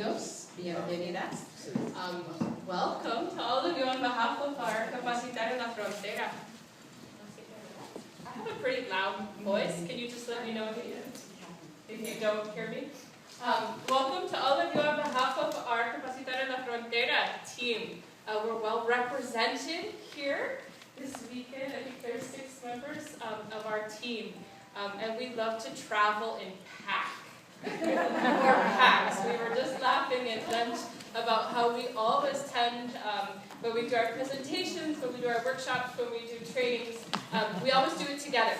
Bienvenidos, bienvenidas. Welcome to all of you on behalf of our Capacitar en la Frontera. I have a pretty loud voice. Can you just let me know if you don't hear me? Welcome to all of you on behalf of our Capacitar en la Frontera team. We're well represented here this weekend. I think there's 6 members of our team. And we love to travel in pack. Or packs. We were just laughing at lunch about how we always tend, when we do our presentations, when we do our workshops, when we do trainings, we always do it together.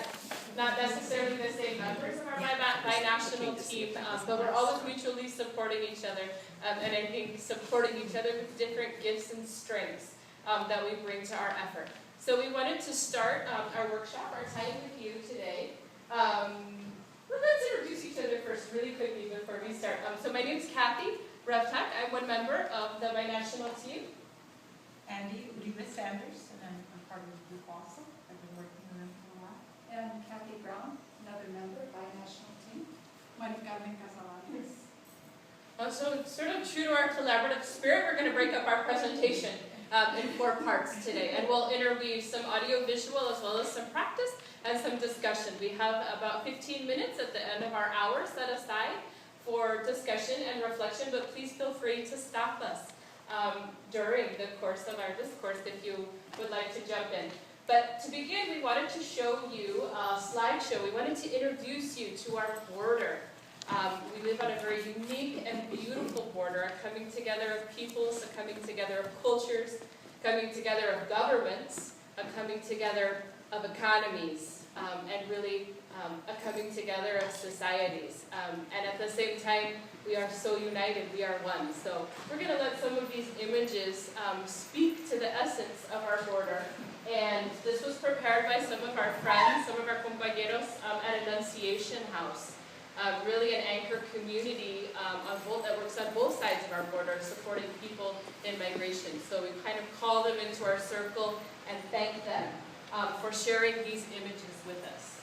Not necessarily the same members of our bi-national team, but we're always mutually supporting each other, and I think supporting each other with different gifts and strengths that we bring to our effort. So we wanted to start our workshop, our time with you today. Well, let's introduce each other first really quickly before we start. So my name is Revtyak. I'm one member of the bi-national team. Andrea Uribe-Saunders, and I'm part of the Paso. I've been working with them for a while. And Braun, another member, bi-national team. So sort of true to our collaborative spirit, we're going to break up our presentation in 4 parts today. And we'll interweave some audio-visual as well as some practice and some discussion. We have about 15 minutes at the end of our hour set aside for discussion and reflection, but please feel free to stop us during the course of our discourse if you would like to jump in. But to begin, we wanted to show you a slideshow. We wanted to introduce you to our border. We live on a very unique and beautiful border, a coming together of peoples, a coming together of cultures, coming together of governments, a coming together of economies, and really a coming together of societies. And at the same time, we are so united, we are one. So we're going to let some of these images speak to the essence of our border. And this was prepared by some of our friends, some of our compañeros at Annunciation House. Really an anchor community that works on both sides of our border, supporting people in migration. So we kind of call them into our circle and thank them for sharing these images with us.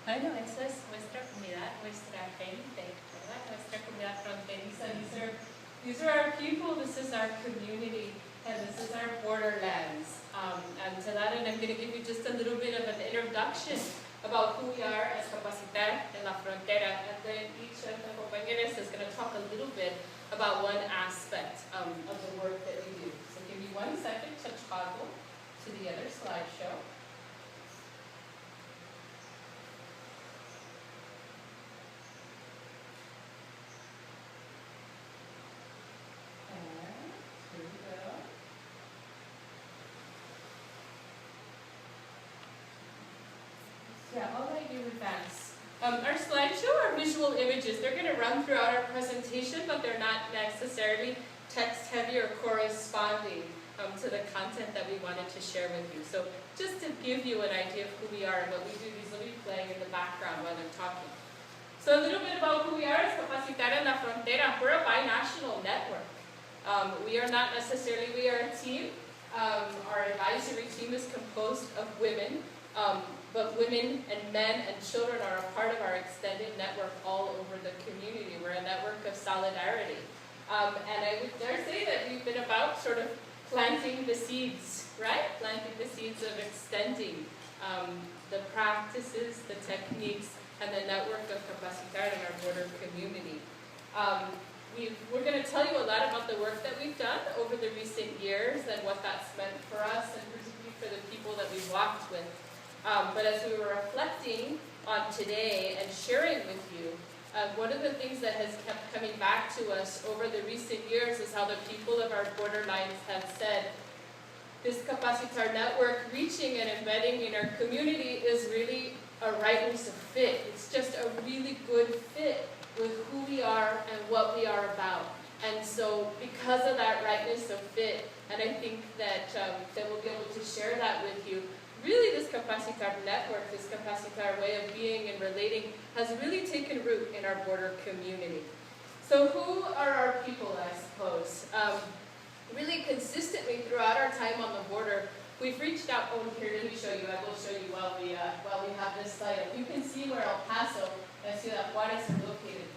Bueno, eso es nuestra comunidad, nuestra gente, ¿verdad? Nuestra comunidad fronteriza. These are our people, this is our community, and this is our borderlands. And to that end, I'm going to give you just a little bit of an introduction about who we are as Capacitar en la Frontera, and then each of the compañeros is going to talk a little bit about one aspect of the work that we do. So give me 1 second to toggle to the other slideshow. Yeah, all right, you advance. Our slideshow are visual images. They're going to run throughout our presentation, but they're not necessarily text-heavy or corresponding to the content that we wanted to share with you. So just to give you an idea of who we are and what we do, these will be playing in the background while I'm talking. So a little bit about who we are as Capacitar en la Frontera. We're a binational network. We are not necessarily, we are a team. Our advisory team is composed of women. But women and men and children are a part of our extended network all over the community. We're a network of solidarity. And I would dare say that we've been about sort of planting the seeds, right? Planting the seeds of extending the practices, the techniques, and the network of Capacitar in our border community. We're going to tell you a lot about the work that we've done over the recent years and what that's meant for us, and particularly for the people that we've walked with. But as we were reflecting on today and sharing with you, one of the things that has kept coming back to us over the recent years is how the people of our borderlines have said, this Capacitar network reaching and embedding in our community is really a rightness of fit. It's just a really good fit with who we are and what we are about. And so because of that rightness of fit, and I think that we'll be able to share that with you, really this Capacitar network, this Capacitar way of being and relating has really taken root in our border community. So who are our people, I suppose? Really consistently throughout our time on the border, we've reached out. Oh, here, let me show you. I will show you while we have this slide up. You can see where El Paso and Ciudad Juarez are located.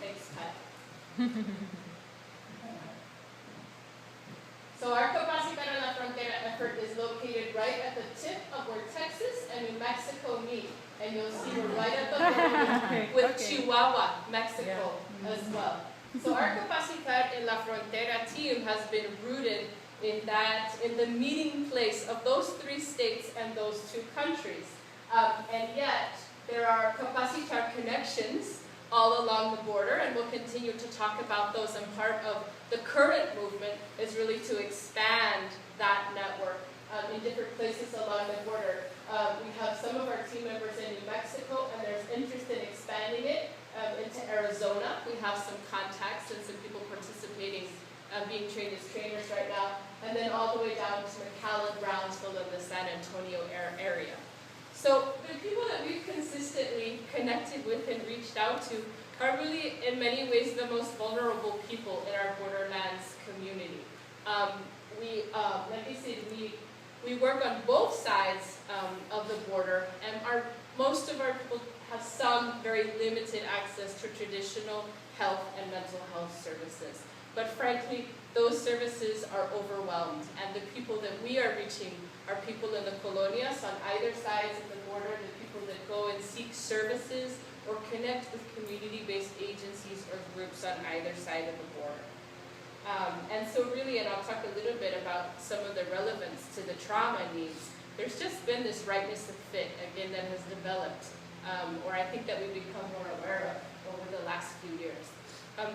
Thanks, Pat. So our Capacitar en la Frontera effort is located right at the tip of where Texas and New Mexico meet. And you'll see we're right at the border with Chihuahua, Mexico as well. So our Capacitar en la Frontera team has been rooted in the meeting place of those 3 states and those 2 countries. And yet, there are Capacitar connections all along the border, and we'll continue to talk about those. And part of the current movement is really to expand that network in different places along the border. We have some of our team members in New Mexico, and there's interest in expanding it into Arizona. We have some contacts and some people participating, being trained as trainers right now, and then all the way down to McAllen, Brownsville, and the San Antonio area. So the people that we've consistently connected with and reached out to are really, in many ways, the most vulnerable people in our borderlands community. Like I said, we work on both sides of the border, and most of our people have some very limited access to traditional health and mental health services. But frankly, those services are overwhelmed, and the people that we are reaching are people in the colonias on either sides of the border, the people that go and seek services or connect with community-based agencies or groups on either side of the border. And so really, and I'll talk a little bit about some of the relevance to the trauma needs, there's just been this rightness of fit, again, that has developed, or I think that we've become more aware of over the last few years.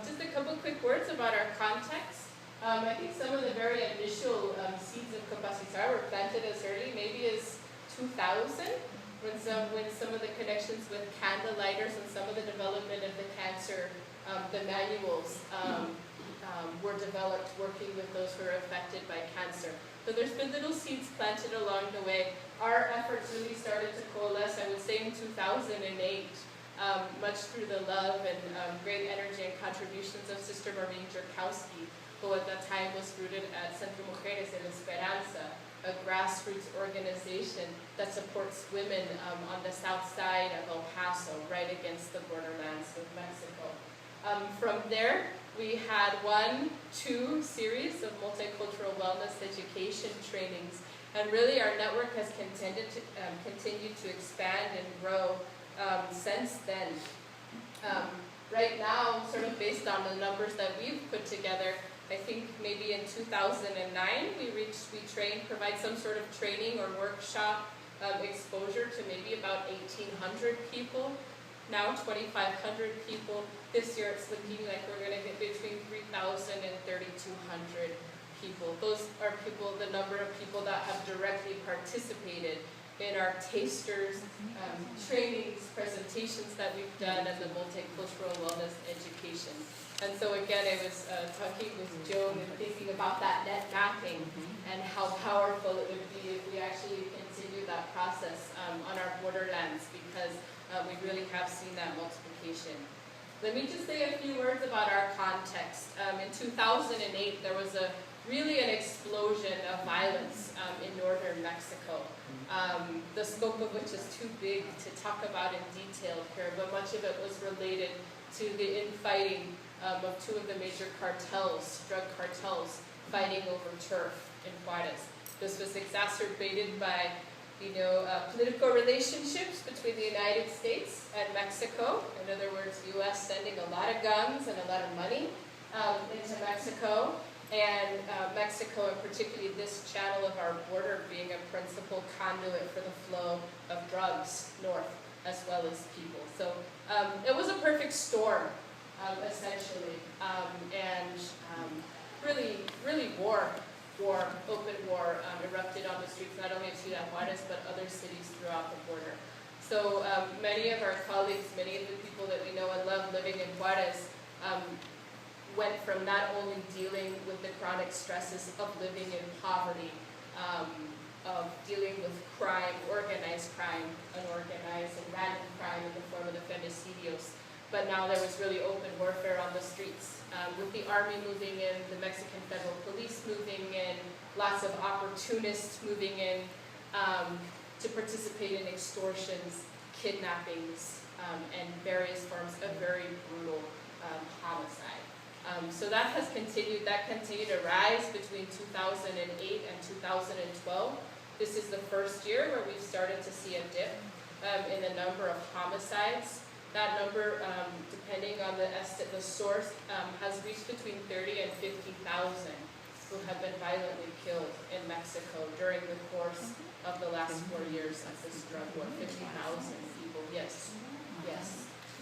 Just a couple quick words about our context. I think some of the very initial seeds of Capacitar were planted as early, maybe as 2000, when some of the connections with candlelighters and some of the development of the cancer, the manuals were developed working with those who are affected by cancer. So there's been little seeds planted along the way. Our efforts really started to coalesce, I would say, in 2008, much through the love and great energy and contributions of Sister Maureen Jerkowski, who at that time was rooted at Centro Mujeres en Esperanza. a grassroots organization that supports women on the south side of El Paso, right against the borderlands with Mexico. From there, we had 1-2 series of multicultural wellness education trainings, and really our network has continued to expand and grow since then. Right now, sort of based on the numbers that we've put together, I think maybe in 2009 provide some sort of training or workshop exposure to maybe about 1,800 people. Now 2,500 people. This year it's looking like we're going to get between 3,000 and 3,200 people. Those are people, the number of people that have directly participated in our tasters, trainings, presentations that we've done, and the multicultural wellness education. And so again, I was talking with Joan and thinking about that net mapping and how powerful it would be if we actually continue that process on our borderlands, because we really have seen that multiplication. Let me just say a few words about our context. In 2008, there was really an explosion of violence in northern Mexico. The scope of which is too big to talk about in detail here, but much of it was related to the infighting of two of the major cartels, drug cartels, fighting over turf in Juarez. This was exacerbated by political relationships between the United States and Mexico. In other words, the U.S. sending a lot of guns and a lot of money into Mexico, and Mexico, and particularly this channel of our border, being a principal conduit for the flow of drugs north as well as people. So it was a perfect storm, essentially, and really open war erupted on the streets, not only of Ciudad Juarez, but other cities throughout the border. So many of our colleagues, many of the people that we know and love living in Juarez, went from not only dealing with the chronic stresses of living in poverty, of dealing with crime, organized crime, unorganized and random crime in the form of the femicidios, but now there was really open warfare on the streets, with the army moving in, the Mexican federal police moving in, lots of opportunists moving in to participate in extortions, kidnappings, and various forms of very brutal homicide. So that continued to rise between 2008 and 2012. This is the first year where we've started to see a dip in the number of homicides. That number, depending on the source, has reached between 30 and 50,000 who have been violently killed in Mexico during the course of the last 4 years of this drug war. 50,000 people, yes.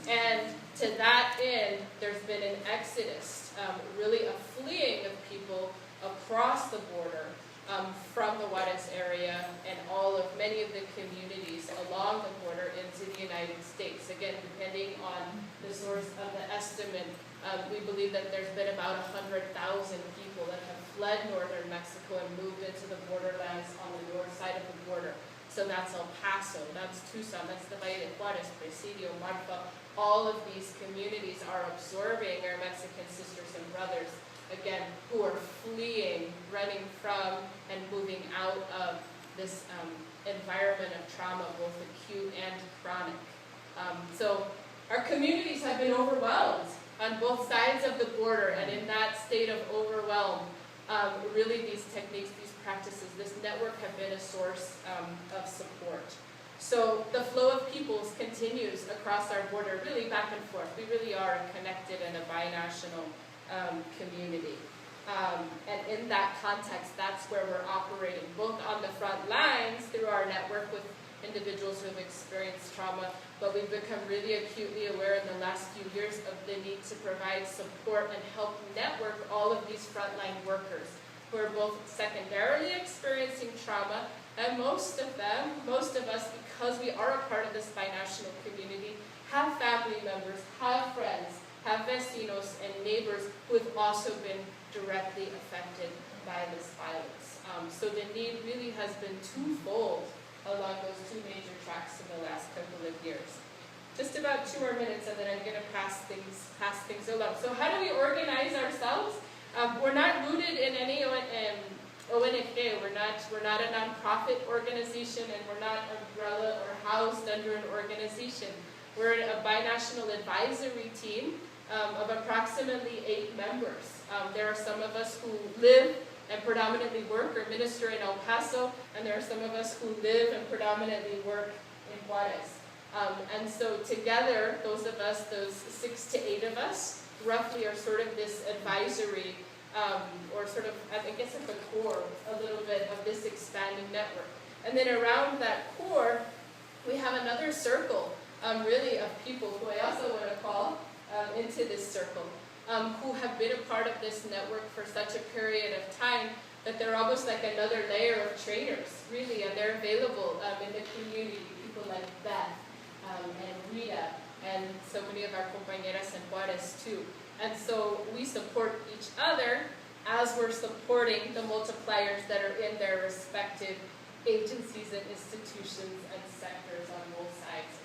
And to that end, there's been an exodus, really a fleeing of people across the border from the Juarez area and many of the communities along the border into the United States. Again, depending on the source of the estimate, we believe that there's been about 100,000 people that have fled northern Mexico and moved into the borderlands on the north side of the border. So that's El Paso, that's Tucson, that's the Valle de Juarez, Presidio, Marfa. All of these communities are absorbing our Mexican sisters and brothers, again, who are fleeing, running from, and moving out of this environment of trauma, both acute and chronic. So our communities have been overwhelmed on both sides of the border, and in that state of overwhelm, really these techniques, these practices, this network have been a source of support. So the flow of peoples continues across our border, really back and forth. We really are a connected and a binational community. And in that context, that's where we're operating, both on the front lines through our network with individuals who have experienced trauma, but we've become really acutely aware in the last few years of the need to provide support and help network all of these frontline workers who are both secondarily experiencing trauma, and most of us, because we are a part of this binational community, have family members, have friends, have vecinos and neighbors who have also been directly affected by this violence. So the need really has been twofold along those two major tracks in the last couple of years. Just about 2 more minutes, and then I'm going to pass things along. So how do we organize ourselves? We're not rooted in any ONG, we're not a nonprofit organization, and we're not umbrella or housed under an organization. We're a binational advisory team of approximately 8 members. There are some of us who live and predominantly work or minister in El Paso, and there are some of us who live and predominantly work in Juarez. And so together, those of us, those 6 to 8 of us, roughly are sort of this advisory, or sort of, I guess at the core, a little bit of this expanding network. And then around that core, we have another circle, really, of people who I also want to call into this circle, who have been a part of this network for such a period of time that they're almost like another layer of trainers, really, and they're available in the community, people like Beth and Rita, and so many of our compañeras in Juarez too. And so we support each other as we're supporting the multipliers that are in their respective agencies and institutions and sectors on both sides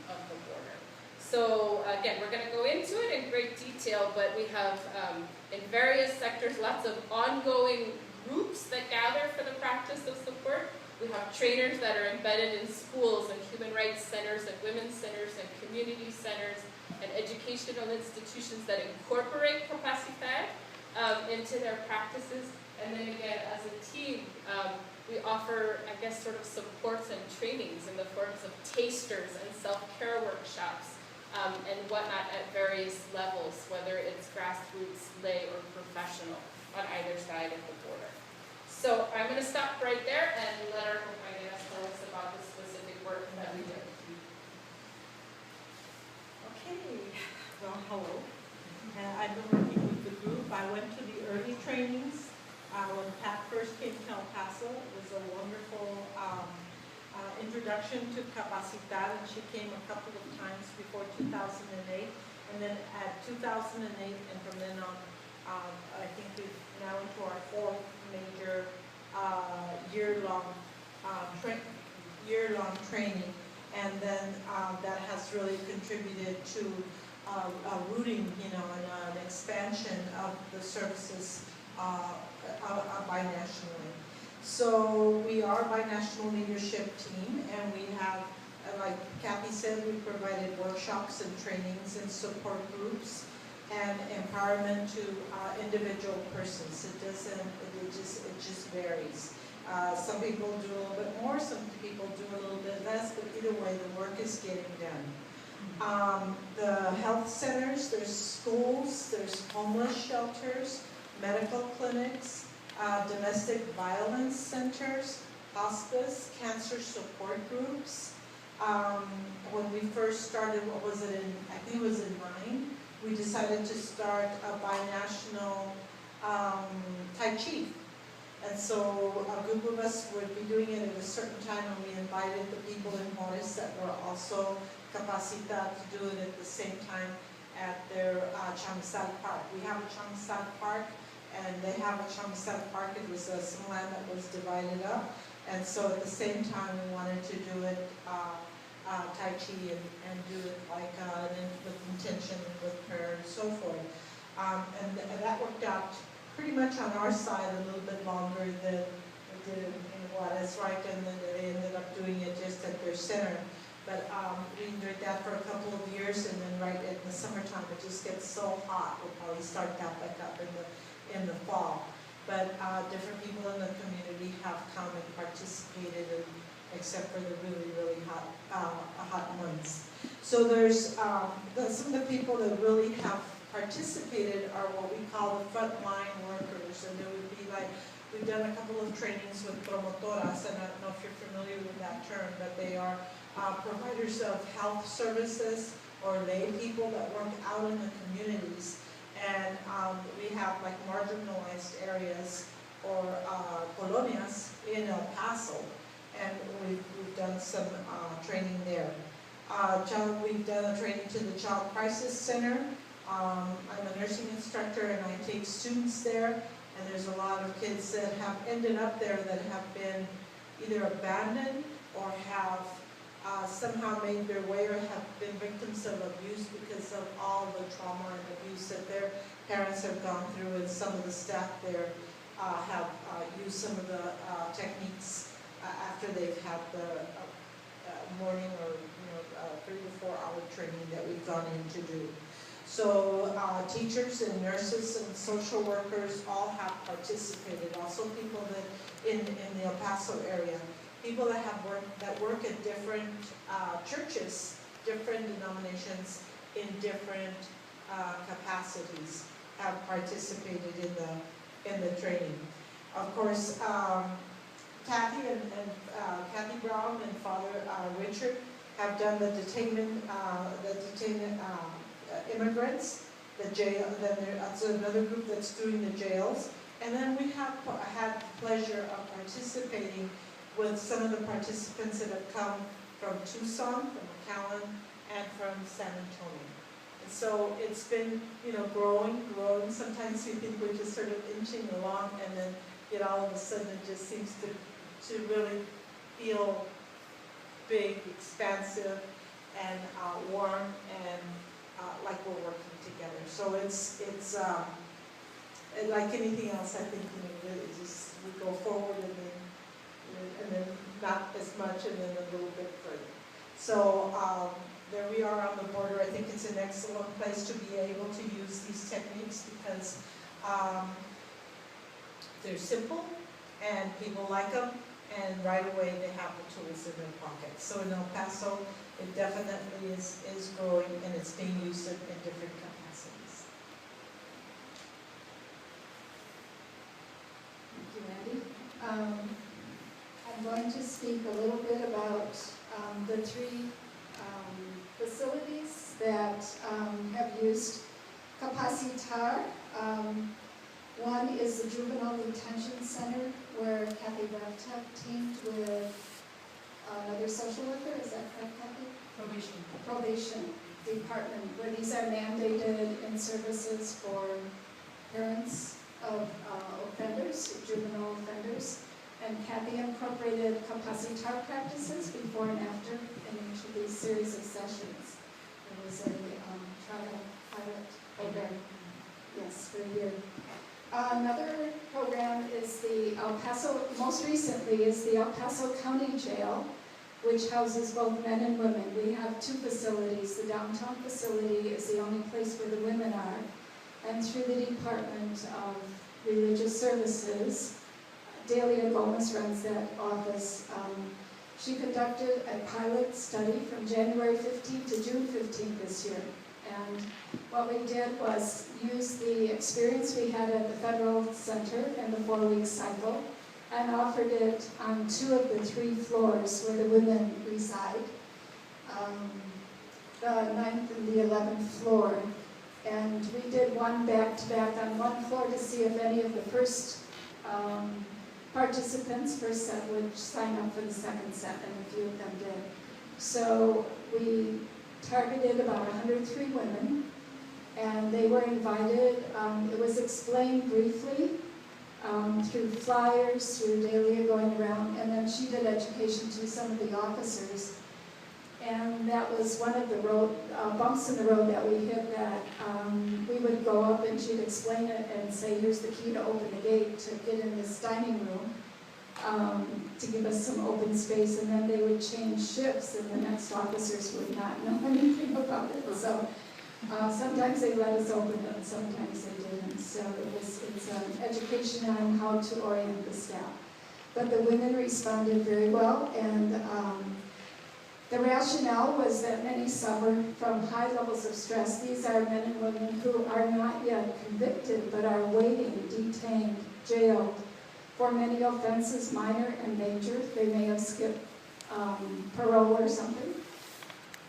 of the border. So again, we're going to go into it in great detail, but we have in various sectors lots of ongoing groups that gather for the practice of support. We have trainers that are embedded in schools and human rights centers and women's centers and community centers and educational institutions that incorporate Capacitar into their practices. And then again, as a team, we offer, I guess, sort of supports and trainings in the forms of tasters and self-care workshops and whatnot at various levels, whether it's grassroots, lay, or professional on either side of the border. So I'm going to stop right there and let our compañeras tell us about the specific work that we do. Okay, well, hello. I've been working with the group. I went to the early trainings when Pat first came to El Paso. It was a wonderful introduction to Capacitar, and she came a couple of times before 2008. And then at 2008, and from then on, I think we've now into our 4th major year-long training, and then that has really contributed to rooting, and an expansion of the services binationally. So we are a binational leadership team, and we have, like Kathy said, we provided workshops and trainings and support groups and empowerment to individual persons. It just varies. Some people do a little bit more, some people do a little bit less, but either way, the work is getting done. The health centers, there's schools, there's homeless shelters, medical clinics, domestic violence centers, hospice, cancer support groups. When we first started, what was it in, I think it was in 9, we decided to start a binational Tai Chi. And so a group of us would be doing it at a certain time, and we invited the people in Juarez that were also Capacitar to do it at the same time at their Chamizal Park. We have a Chamizal Park, and they have a Chamizal Park. It was some land that was divided up. And so at the same time, we wanted to do it Tai Chi and do it like with intention, with prayer, and so forth. And that worked out pretty much on our side a little bit longer than it did in Juarez, right? And then they ended up doing it just at their center. But we did that for a couple of years, and then right in the summertime, it just gets so hot. We'll probably start that back up in the fall. But different people in the community have come and participated, except for the really, really hot months. So there's some of the people that really have participated are what we call the frontline workers, and there would be like, we've done a couple of trainings with promotoras, and I don't know if you're familiar with that term, but they are providers of health services or lay people that work out in the communities. And we have like marginalized areas or colonias in El Paso, and we've done some training there. We've done a training to the Child Crisis Center. I'm a nursing instructor, and I take students there, and there's a lot of kids that have ended up there that have been either abandoned or have somehow made their way or have been victims of abuse because of all the trauma and abuse that their parents have gone through, and some of the staff there have used some of the techniques after they've had the morning or 3 to 4 hour training that we've gone in to do. So teachers and nurses and social workers all have participated. Also people that in the El Paso area, people that work at different churches, different denominations in different capacities have participated in the training. Of course, Kathy and Kathy Braun and Father Richard have done the detainment immigrants, the jail. Then there's another group that's doing the jails, and then we have had the pleasure of participating with some of the participants that have come from Tucson, from McAllen, and from San Antonio. And so it's been, growing. Sometimes we think we're just sort of inching along, and then all of a sudden it just seems to really feel big, expansive, and warm, and like we're working together. So it's like anything else. I think really just we go forward and then not as much, and then a little bit further. So there we are on the border. I think it's an excellent place to be able to use these techniques because they're simple and people like them, and right away they have the tools in their pockets. So in El Paso, it definitely is growing, and it's being used in different capacities. Thank you, Andy. I'm going to speak a little bit about the three facilities that have used Capacitar. One is the Juvenile Detention Center, where Kathy Revtyak teamed with another social worker. Is that correct, Kathy? Probation department, where these are mandated in services for parents of offenders, juvenile offenders. And Kathy incorporated Capacitar practices before and after in each of these series of sessions. It was a trial pilot program, yes, for a year. Another program is the El Paso, most recently is the El Paso County Jail, which houses both men and women. We have two facilities. The downtown facility is the only place where the women are. And through the Department of Religious Services, Delia Gomez runs that office. She conducted a pilot study from January 15th to June 15th this year. And what we did was use the experience we had at the Federal Center and the 4-week cycle and offered it on 2 of the 3 floors where the women reside, the 9th and the 11th floor. And we did one back-to-back on one floor to see if any of the first participants, first set, would sign up for the second set, and a few of them did. So we targeted about 103 women, and they were invited. It was explained briefly through flyers, through Delia going around, and then she did education to some of the officers. And that was one of the bumps in the road that we hit, that we would go up and she'd explain it and say, here's the key to open the gate to get in this dining room, to give us some open space, and then they would change shifts and the next officers would not know anything about it. So sometimes they let us open it, sometimes they didn't. So it's an education on how to orient the staff. But the women responded very well, and the rationale was that many suffer from high levels of stress. These are men and women who are not yet convicted, but are waiting, detained, jailed for many offenses, minor and major. They may have skipped parole or something.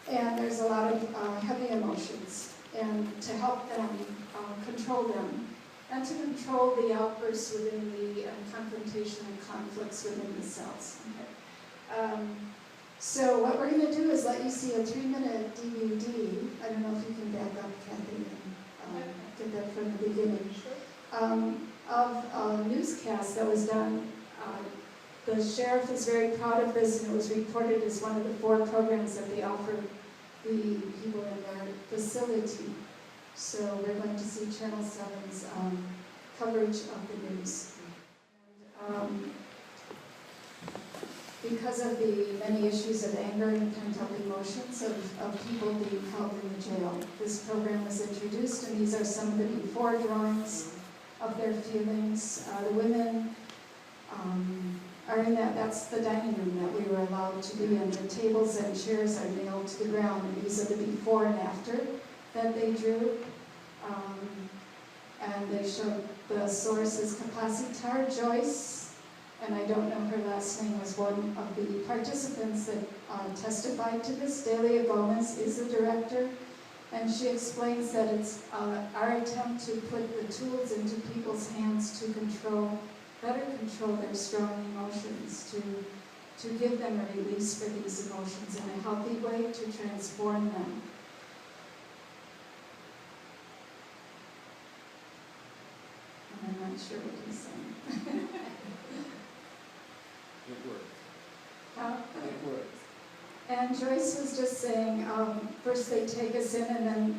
And there's a lot of heavy emotions. And to help them control them, and to control the outbursts within the confrontation and conflicts within the cells. Okay. So what we're going to do is let you see a 3-minute DVD. I don't know if you can back up, Kathy, and get that from the beginning. Of a newscast that was done. The sheriff is very proud of this, and it was reported as one of the 4 programs that they offer the people in their facility. So we're going to see Channel 7's coverage of the news. Because of the many issues of anger and pent-up emotions of people being held in the jail. This program was introduced, and these are some of the before drawings of their feelings. The women are in that's the dining room that we were allowed to be in. The tables and chairs are nailed to the ground, and these are the before and after that they drew. And they showed the source is Capacitar, Joyce, and I don't know her last name, was one of the participants that testified to this. Delia Gomez is the director, and she explains that it's our attempt to put the tools into people's hands to better control their strong emotions, to give them a release for these emotions in a healthy way, to transform them. And I'm not sure what he's saying. It worked. It worked. And Joyce was just saying, first they take us in, and then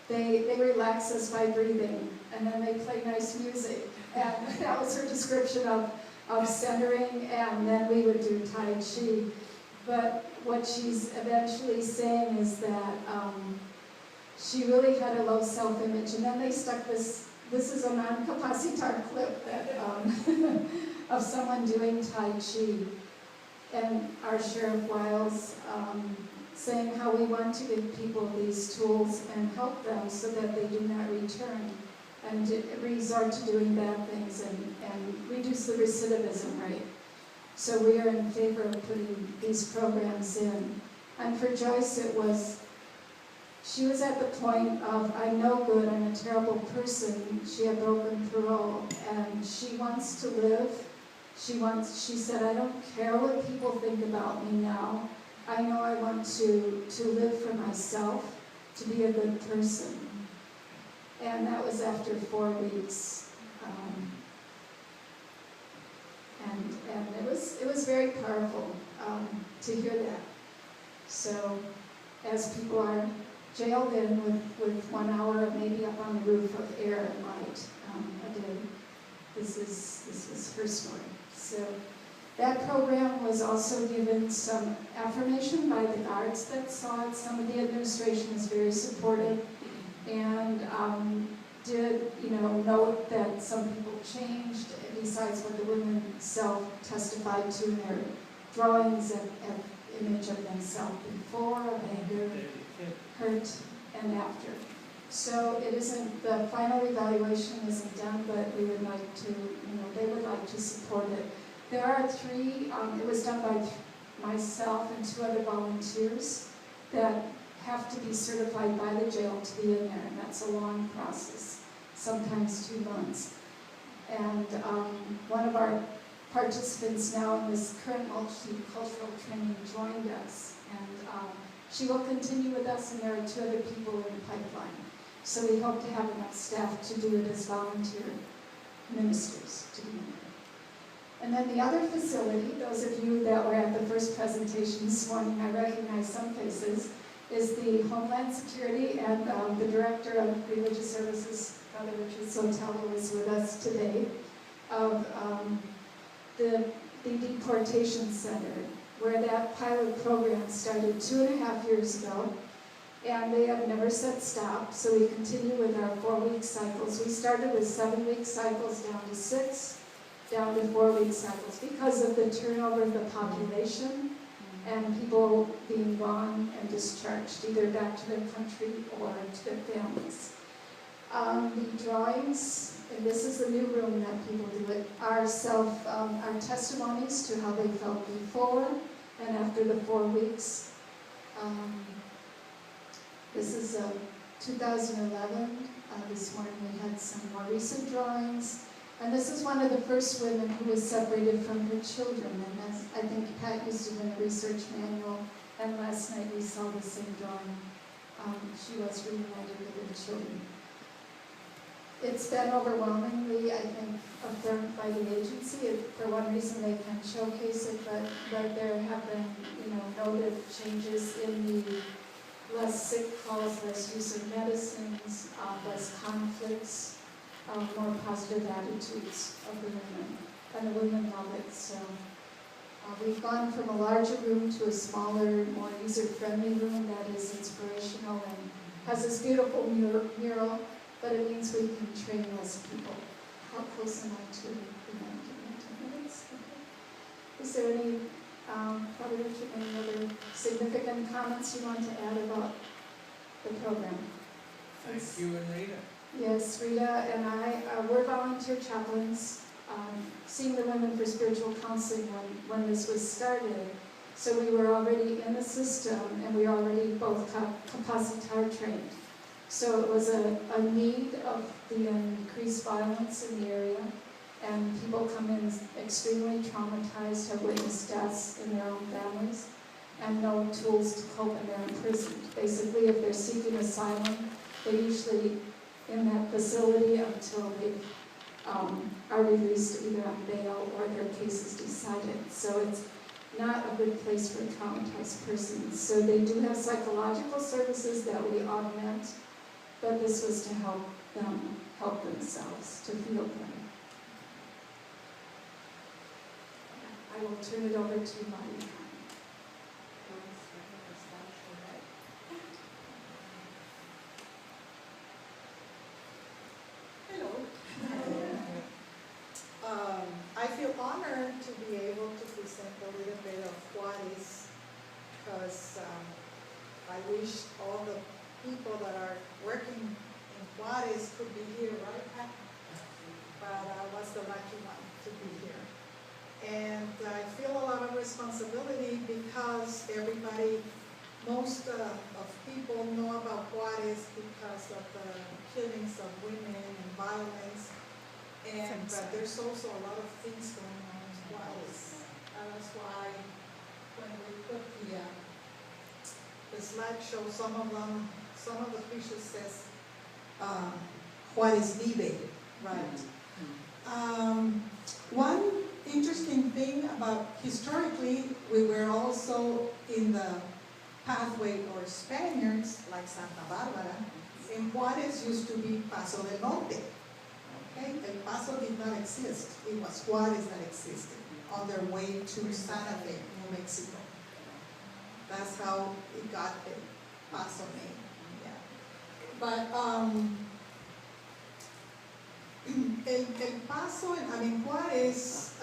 they relax us by breathing, and then they play nice music. And that was her description of centering, and then we would do Tai Chi. But what she's eventually saying is that she really had a low self-image, and then they stuck this is a non-Capacitar clip that, of someone doing Tai Chi. And our Sheriff Wiles saying how we want to give people these tools and help them so that they do not return and resort to doing bad things and reduce the recidivism rate. So we are in favor of putting these programs in. And for Joyce, she was at the point of, I'm no good, I'm a terrible person. She had broken parole, and she wants to live. She said, I don't care what people think about me now. I know I want to live for myself, to be a good person. And that was after 4 weeks. And it was very powerful to hear that. So as people are jailed in with 1 hour maybe up on the roof of air and light a day, this is her story. So that program was also given some affirmation by the guards that saw it. Some of the administration is very supportive and did, note that some people changed besides what the women self-testified to in their drawings and image of themselves before, of anger, hurt, and after. So it isn't, the final evaluation isn't done, but we would like to, they would like to support it. There are 3, it was done by myself and 2 other volunteers that have to be certified by the jail to be in there, and that's a long process, sometimes 2 months. And one of our participants now in this current multicultural training joined us, and she will continue with us, and there are 2 other people in the pipeline. So we hope to have enough staff to do it as volunteer ministers to be in there. And then the other facility, those of you that were at the first presentation this morning, I recognize some faces, is the Homeland Security, and the Director of Religious Services, Father Richard Sotelo, is with us today, of the Detention Center, where that pilot program started 2.5 years ago, and they have never said stop, so we continue with our 4-week cycles. We started with 7-week cycles down to 6, down to 4-week cycles because of the turnover of the population and people being gone and discharged, either back to their country or to their families. The drawings, and this is the new room that people do it, are testimonies to how they felt before and after the 4 weeks. This is 2011. This morning we had some more recent drawings. And this is one of the first women who was separated from her children. And as I think Pat used to in the research manual, and last night we saw the same drawing. She was reunited with her children. It's been overwhelmingly, I think, affirmed by the agency. For one reason, they can showcase it, but there have been, noted changes in the less sick calls, less use of medicines, less conflicts, more positive attitudes of the women. and the women love it. So we've gone from a larger room to a smaller, more user-friendly room that is inspirational and has this beautiful mural, but it means we can train less people. How close am I to the 10 minutes? Okay. Is there any, probably any other significant comments you want to add about the program? Thank you and Rita. Yes, Rita and I, we're volunteer chaplains, seeing the Women for Spiritual Counseling when this was started. So we were already in the system, and we already both Capacitar trained. So it was a need of the increased violence in the area, and people come in extremely traumatized, have witnessed deaths in their own families, and no tools to cope, and they're imprisoned. Basically, if they're seeking asylum, they're usually in that facility until they are released either on bail or their case is decided. So it's not a good place for traumatized persons. So they do have psychological services that we augment, but this was to help them help themselves, to heal them. I will turn it over to Maria. Hello. I feel honored to be able to present a little bit of Juarez, because I wish all the people that are working in Juarez could be here, right? But I was the lucky one to be here. And I feel a lot of responsibility because most of people know about Juarez because of the killings of women and violence. But there's also a lot of things going on in Juarez. That's why when we put the slideshow, some of the pictures says Juarez Vive, right? One interesting thing about historically, we were also in the pathway or Spaniards, like Santa Barbara, and Juarez used to be Paso del Norte. Okay? El Paso did not exist. It was Juarez that existed on their way to Santa Fe, New Mexico. That's how it got the Paso name. Yeah. But El Paso, Juarez,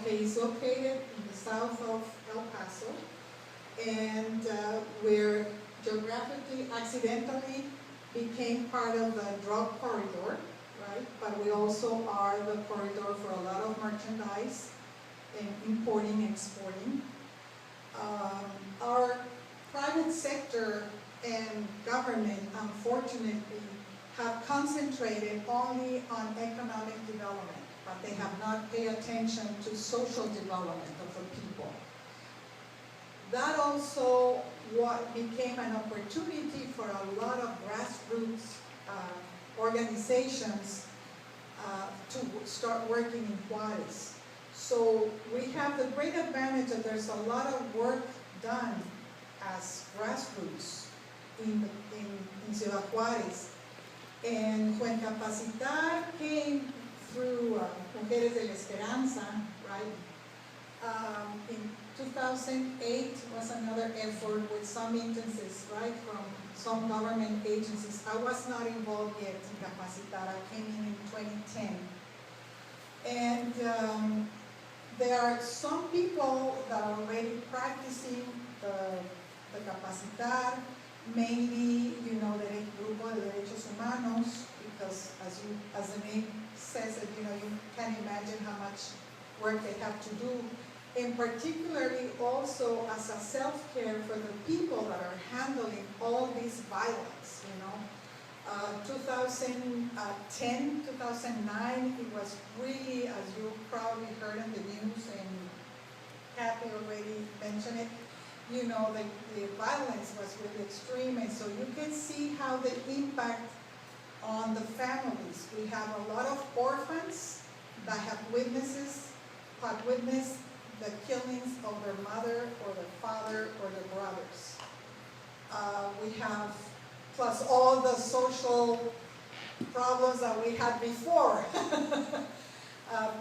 is located in the south of El Paso, and we're geographically, accidentally became part of the drug corridor, right? But we also are the corridor for a lot of merchandise and importing and exporting. Our private sector and government, unfortunately, have concentrated only on economic development, but they have not paid attention to social development of the people. That also became an opportunity for a lot of grassroots organizations to start working in Juarez. So we have the great advantage that there's a lot of work done as grassroots in Ciudad Juarez. And when Capacitar came through Mujeres de la Esperanza, right, in 2008 was another effort with some instances, right, from some government agencies. I was not involved yet in Capacitar. I came in 2010. And there are some people that are already practicing the Capacitar, mainly, the Grupo de Derechos Humanos, because as the name says, that you can imagine how much work they have to do, and particularly also as a self-care for the people that are handling all this violence, 2010, 2009, it was really, as you probably heard in the news, and Kathy already mentioned it, the violence was really extreme, and so you can see how the impact on the families. We have a lot of orphans that have witnessed the killings of their mother or their father or their brothers. We have, plus all the social problems that we had before.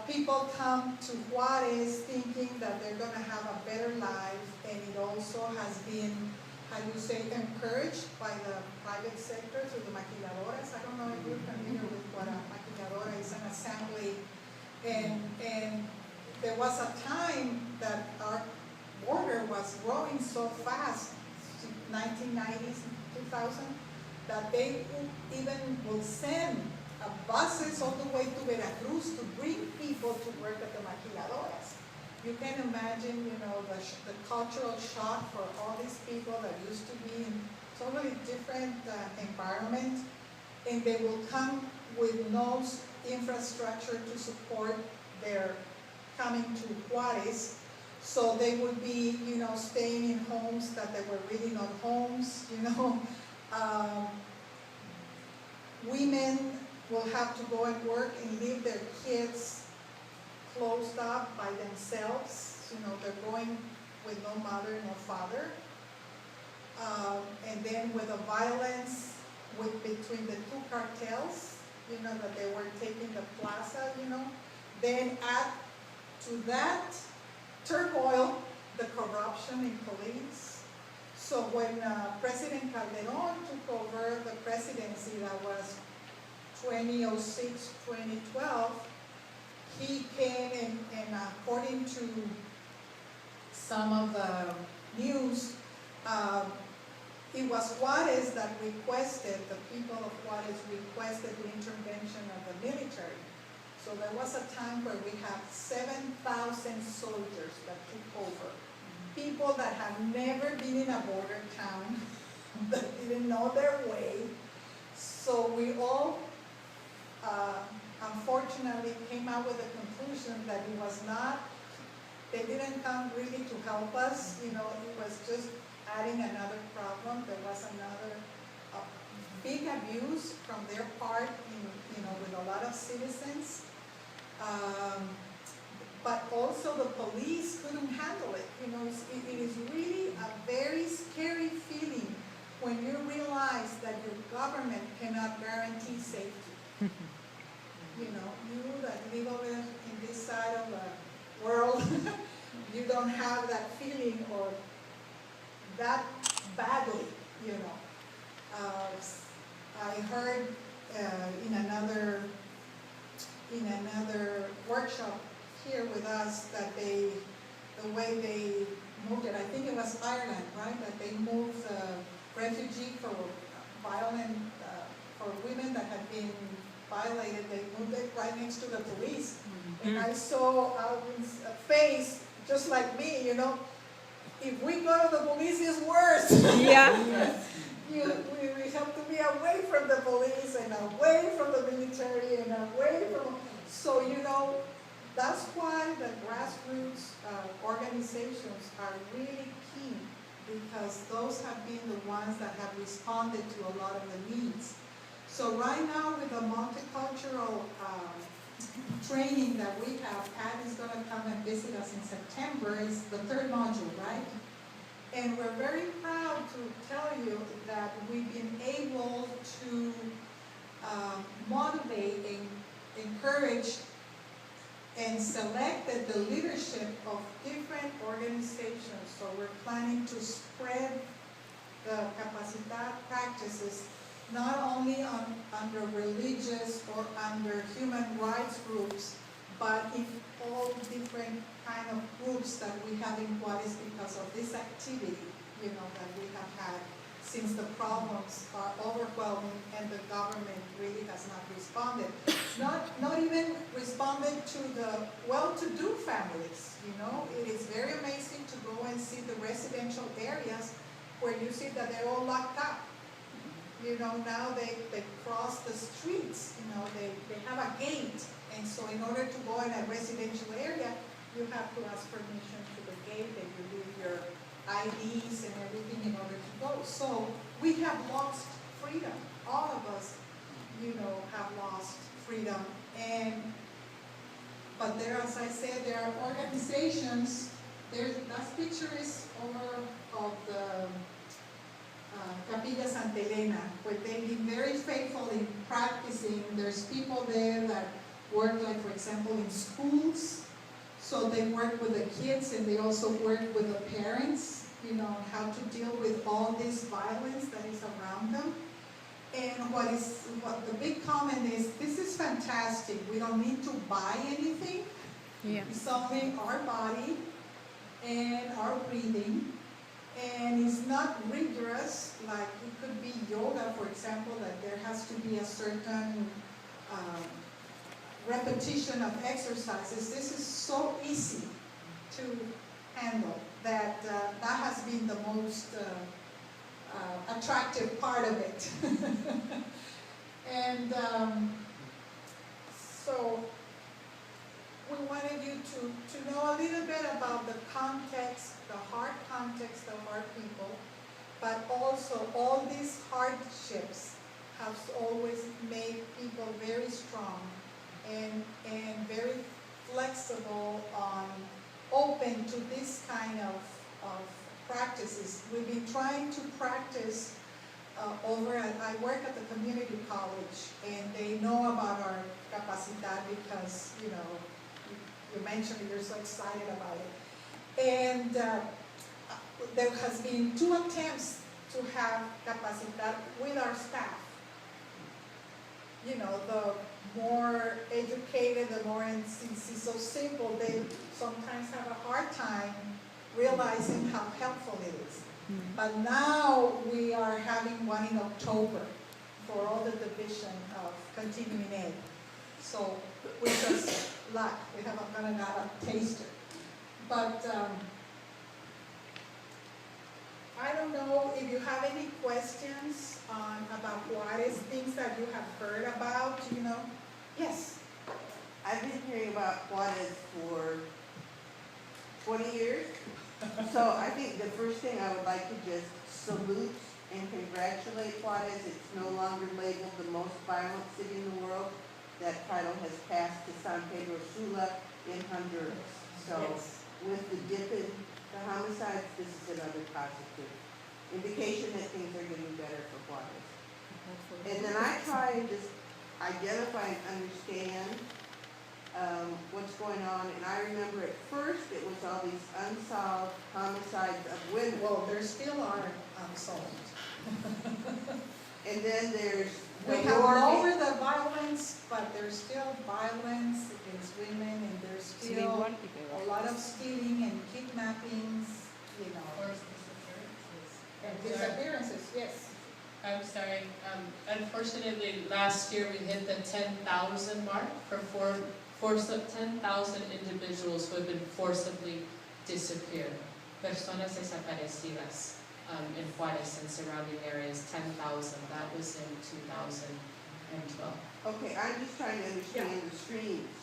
People come to Juarez thinking that they're gonna have a better life, and it also has been, how do you say, encouraged by the private sector through the maquiladoras. I don't know if you're familiar with what a maquiladora is, an assembly. And there was a time that our border was growing so fast, 1990s, 2000, that they even will send buses all the way to Veracruz to bring people to work at the maquiladoras. You can imagine, the cultural shock for all these people that used to be in totally different environment, and they will come with no infrastructure to support their coming to Juarez. So they would be, staying in homes that they were really not homes, Women will have to go and work and leave their kids closed up by themselves. They're going with no mother, no father. And then with the violence between the two cartels, that they were taking the plaza, Then add to that turmoil the corruption in police. So when President Calderon took over the presidency, that was 2006, 2012, he came and according to some of the news, it was Juarez that requested, the people of Juarez requested the intervention of the military. So there was a time where we had 7,000 soldiers that took over. People that have never been in a border town, that didn't know their way. So we all, unfortunately, came out with a conclusion that it was not, they didn't come really to help us, it was just adding another problem. There was another big abuse from their part, with a lot of citizens. But also the police couldn't handle it. It is really a very scary feeling when you realize that your government cannot guarantee safety. You that live over in this side of the world, you don't have that feeling or that badly, I heard in another workshop here with us that the way they moved it, I think it was Ireland, right? That they moved refugee for violent, for women that had been violated, they moved it right next to the police. Mm-hmm. And I saw Alvin's face, just like me, if we go to the police, it's worse. Yeah. We have to be away from the police and away from the military and away from, so that's why the grassroots organizations are really key, because those have been the ones that have responded to a lot of the needs. So right now with the multicultural training that we have, Pat is going to come and visit us in September. It's the third module, right? And we're very proud to tell you that we've been able to motivate and encourage and selected the leadership of different organizations. So we're planning to spread the Capacitar practices not only under religious or under human rights groups, but in all different kind of groups that we have in Juarez because of this activity, that we have had since the problems are overwhelming and the government really has not responded. Not even responded to the well-to-do families, It is very amazing to go and see the residential areas where you see that they're all locked up. Now they cross the streets, they have a gate. And so in order to go in a residential area, you have to ask permission to the gate, and you leave your IDs and everything in order to go. So we have lost freedom. All of us, have lost freedom. But there, as I said, there are organizations. That picture is over of the Capilla Santa Elena, where they've been very faithful in practicing. There's people there that work, like for example, in schools. So they work with the kids and they also work with the parents, you know, on how to deal with all this violence that is around them. And what the big comment is, this is fantastic. We don't need to buy anything. Yeah. It's only our body and our breathing. And it's not rigorous, like it could be yoga, for example, that there has to be a certain repetition of exercises. This is so easy to handle that that has been the most attractive part of it. And so we wanted you to know a little bit about the context, the hard context of our people, but also all these hardships have always made people very strong and very flexible, open to this kind of practices. We've been trying to practice I work at the community college, and they know about our Capacitar because, you know, you mentioned you're so excited about it. And there has been 2 attempts to have Capacitar with our staff. You know, the more educated, the more, since it's so simple, they sometimes have a hard time realizing how helpful it is. Mm-hmm. But now we are having one in October for all the division of continuing ed. So we just luck, we haven't gotten a taster. But I don't know if you have any questions about Juarez, things that you have heard about, you know. Yes? I've been hearing about Juarez for 20 years. So I think the first thing I would like to just salute and congratulate Juarez. It's no longer labeled the most violent city in the world. That title has passed to San Pedro Sula in Honduras. So Yes. with the dip in the homicides, this is another positive indication that things are getting better for Juarez. And then I try and just identify and understand what's going on. And I remember at first it was all these unsolved homicides of women. Well, there still are unsolved. And then there's We the have war. lowered the violence, but there's still violence against women, and there's still a lot of stealing and kidnappings, you know, Forced disappearances. and disappearances, yes. I'm sorry. Unfortunately, last year we hit the 10,000 mark for 10,000 individuals who have been forcibly disappeared. Personas desaparecidas in Juarez and surrounding areas, 10,000. That was in 2012. Okay, I'm just trying to understand the streams.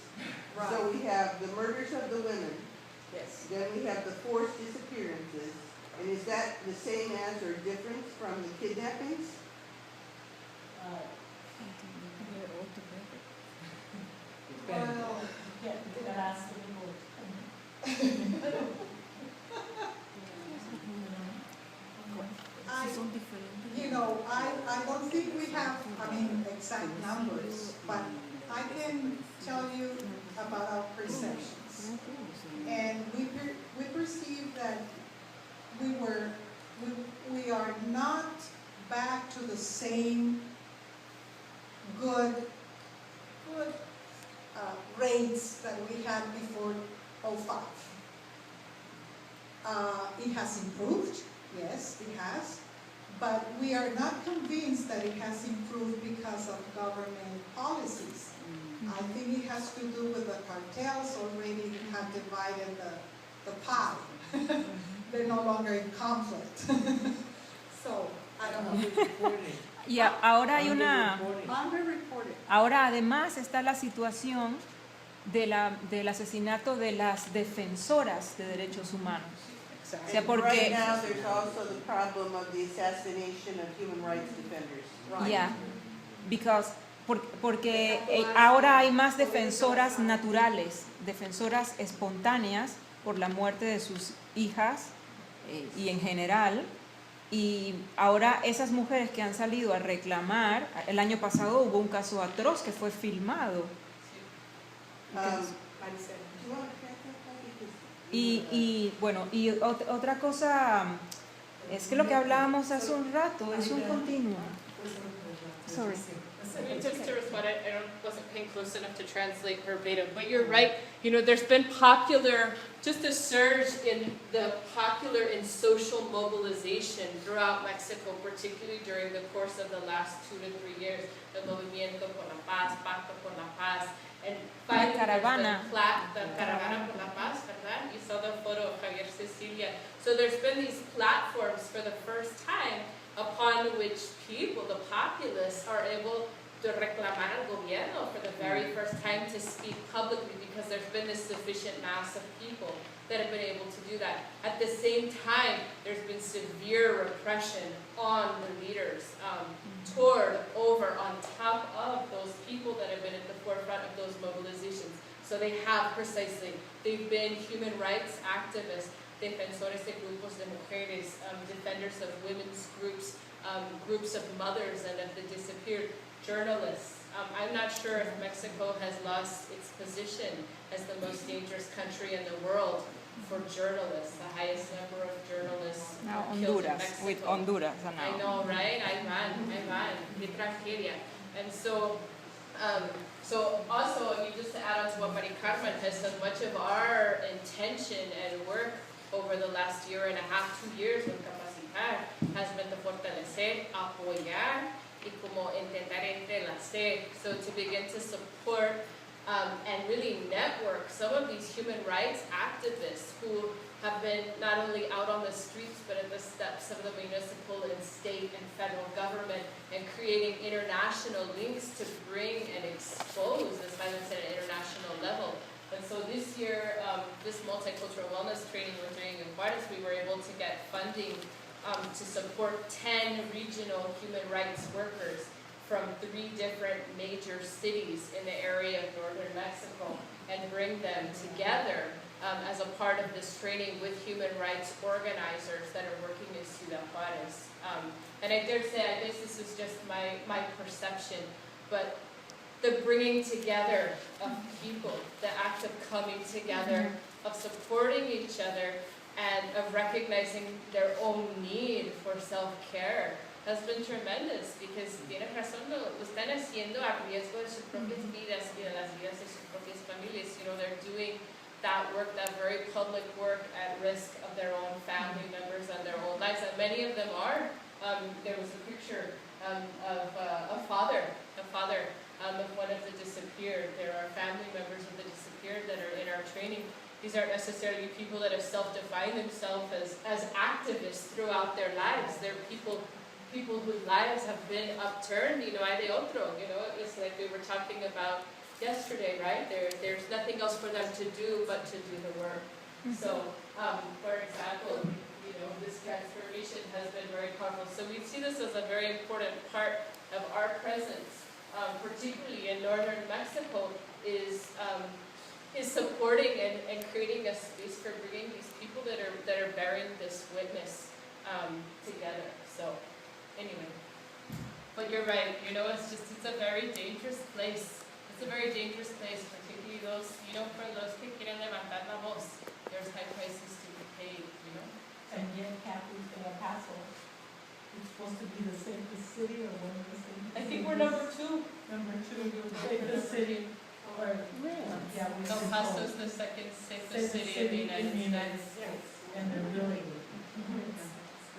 Right. So we have the murders of the women, Yes. then we have the forced disappearances. And is that the same as or different from the kidnappings? Well, I don't think we have, exact numbers, but I can tell you about our perceptions. And we perceive that we are not back to the same good rates that we had before 2005. It has improved, yes, it has, but we are not convinced that it has improved because of government policies. I think it has to do with the cartels already have divided the pie. They're no longer in conflict. So, I don't know. Y ahora hay una... Underreported. Ahora además está la situación del asesinato de las defensoras de derechos humanos. O sea, And porque... right now there's also the problem of the assassination of human rights defenders. Yeah, porque ahora hay más defensoras naturales, defensoras espontáneas por la muerte de sus hijas y en general. Y ahora esas mujeres que han salido a reclamar, el año pasado hubo un caso atroz que fue filmado Maricel. Do you want to translate that? Because Bueno, y otra cosa es que lo que hablábamos hace un rato es un continuo. Sorry. I mean, just to respond, I wasn't paying close enough to translate verbatim, but you're right. You know, there's been just a surge in in social mobilization throughout Mexico, particularly during the course of the last 2 to 3 years. El Movimiento por la Paz, Pacto por la Paz, and finally caravana. the Caravana por la Paz, ¿verdad? You saw the photo of Javier Cecilia. So there's been these platforms for the first time upon which people, the populace, are able to reclamar al gobierno for the very first time to speak publicly, because there's been this sufficient mass of people that have been able to do that. At the same time, there's been severe repression on the leaders, on top of those people that have been at the forefront of those mobilizations. So they've been human rights activists, defensores de grupos de mujeres, defenders of women's groups, groups of mothers and of the disappeared, journalists. I'm not sure if Mexico has lost its position as the most dangerous country in the world for journalists, the highest number of journalists Now killed in Honduras, Mexico. with Honduras now. I know, right? I van, qué tragedia. And so also, I mean, just to add on to what Mari Carmen has said, much of our intention and work over the last 1.5 to 2 years with Capacitar has been to fortalecer, apoyar, y como intentar entrelazar, so to begin to support and really network some of these human rights activists who have been not only out on the streets but at the steps of the municipal and state and federal government, and creating international links to bring and expose this violence at an international level. And so this year, this multicultural wellness training we're doing in Juarez, we were able to get funding to support 10 regional human rights workers from 3 different major cities in the area of northern Mexico, and bring them together as a part of this training with human rights organizers that are working in Ciudad Juarez. And I dare say, I guess this is just my perception, but the bringing together of people, the act of coming together, of supporting each other, and of recognizing their own need for self-care has been tremendous, because tienes razón, lo están haciendo a riesgo de sus propias vidas y de las vidas de sus propias familias. You know, they're doing that work, that very public work, at risk of their own family members and their own lives. And many of them are. There was a picture of a father of one of the disappeared. There are family members of the disappeared that are in our training. These aren't necessarily people that have self-defined themselves as activists throughout their lives. They're people whose lives have been upturned, you know, hay de otro, you know, it's like we were talking about yesterday, right? There's nothing else for them to do but to do the work. So, for example, you know, this transformation has been very powerful. So we see this as a very important part of our presence, particularly in northern Mexico, is supporting and creating a space for bringing these people that are bearing this witness together. So, anyway, but you're right. You know, it's a very dangerous place. It's a very dangerous place, particularly those, you know, for those que quieren levantar la voz. There's high prices to be paid, you know. También Paso. It's supposed to be the safest city, or one of the safest. I think we're number 2. Number 2, safest city. Or, yeah, El Paso is the second safest city in the United States. And they're really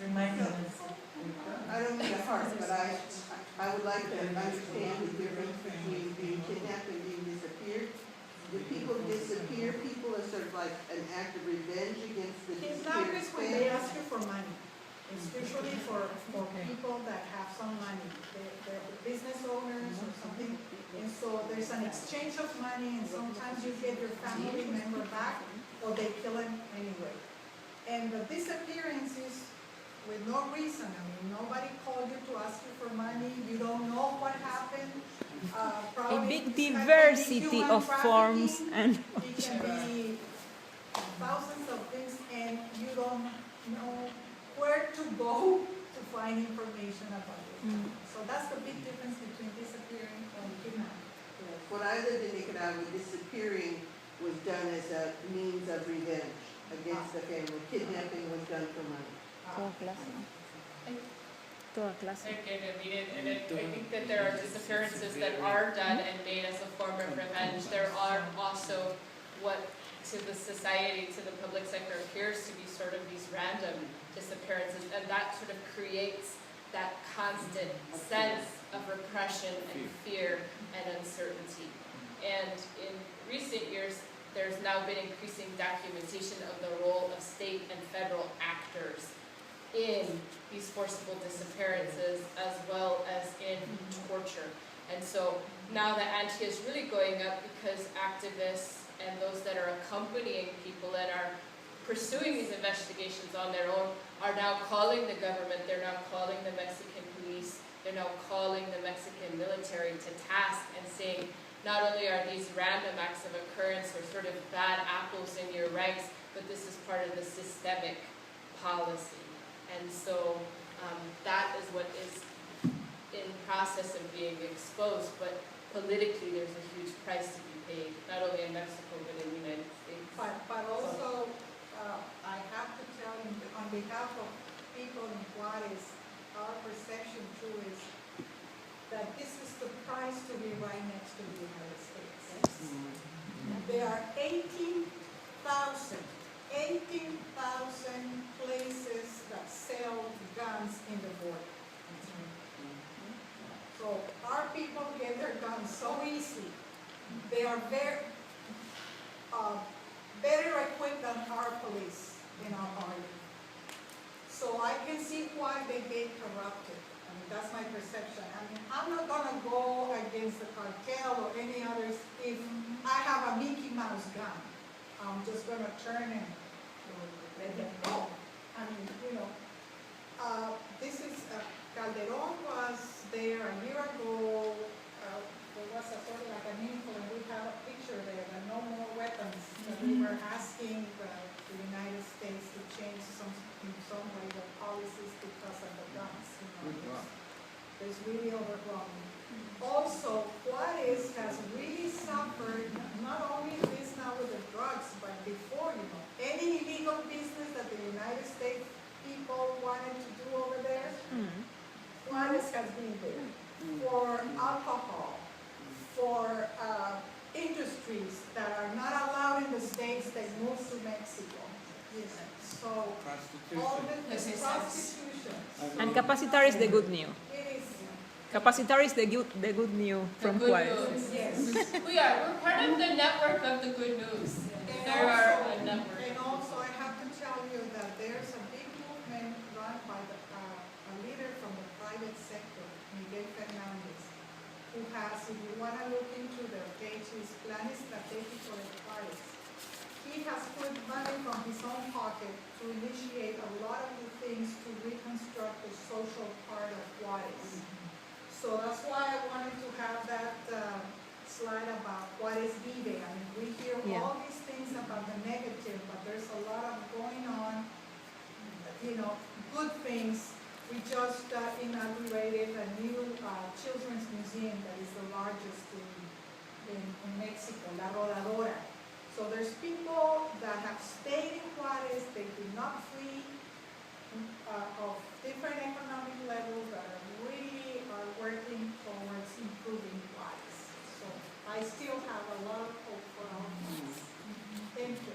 reminding us. I don't mean to harp, but I would like to understand the difference between being kidnapped and being disappeared. When people disappear, people are sort of like an act of revenge against the Kidnap disappeared is when they family. ask you for money. It's usually for people that have some money. They're business owners or something. And so there's an exchange of money, and sometimes you get your family member back, or they kill him anyway. And the disappearance is with no reason. I mean, nobody called you to ask you for money. You don't know what happened. A Probably big it can be diversity human of forms trafficking. and It can be thousands of things, and you don't know where to go to find information about it. So that's the big difference between disappearing and kidnapping. when I lived in Nicaragua, disappearing was done as a means of revenge against the family. Kidnapping was done for money. Toda clase. Toda clase. I think that there are disappearances that are done and made as a form of revenge. There are also what to the society, to the public sector, appears to be sort of these random disappearances, and that sort of creates that constant sense of repression and fear and uncertainty. And in recent years, there's now been increasing documentation of the role of state and federal actors in these forcible disappearances as well as in torture. And so now the ante is really going up because activists and those that are accompanying people that are pursuing these investigations on their own are now calling the government, they're now calling the Mexican police, they're now calling the Mexican military to task and saying, not only are these random acts of occurrence or sort of bad apples in your ranks, but this is part of the systemic policy. And so that is what is in process of being exposed, but politically there's a huge price to be paid, not only in Mexico, but in the United States. But also, I have to tell you, on behalf of people in Juarez, our perception too is that this is the price to be right next to the United States. There are 18,000 places that sell guns in the border. So our people get their guns so easy. They are better equipped than our police in our area. So I can see why they get corrupted. I mean, that's my perception. I mean, I'm not gonna go against the cartel or any others if I have a Mickey Mouse gun. I'm just gonna turn and let them go. I mean, this is, Calderon was there a year ago. There was a sort of like an info, and we have a picture there, the no more weapons. That we were asking the United States to change in some way the policies because of the guns. There's really overwhelming. Also, Juarez has really suffered, not only this now with the drugs, but before, any illegal business that the United States people wanted to do over there, Juarez has been there. For alcohol, for industries that are not allowed in the States, they move to Mexico. So, all the prostitution. And Capacitar is the good news. It is. Capacitar is the good news from The good Juarez. news. Yes. We're part of the network of the good news. There are a network. And also, I have to tell you that there's a big movement run by a leader from the private sector, Miguel Fernandez, who has, if you want to look into the page, his Plan Estratégico de Juárez. He has put money from his own pocket to initiate a lot of the things to reconstruct the social part of Juárez. So that's why I wanted to have that slide about Juárez Vive. I mean, we hear all these things about the negative, but there's a lot of going on, good things. We just inaugurated a new children's museum that is the largest in Mexico, La Rodadora. So there's people that have stayed in Juárez, they did not flee, of different economic levels that really are working towards improving Juárez. So I still have a lot of hope for all of us. Thank you.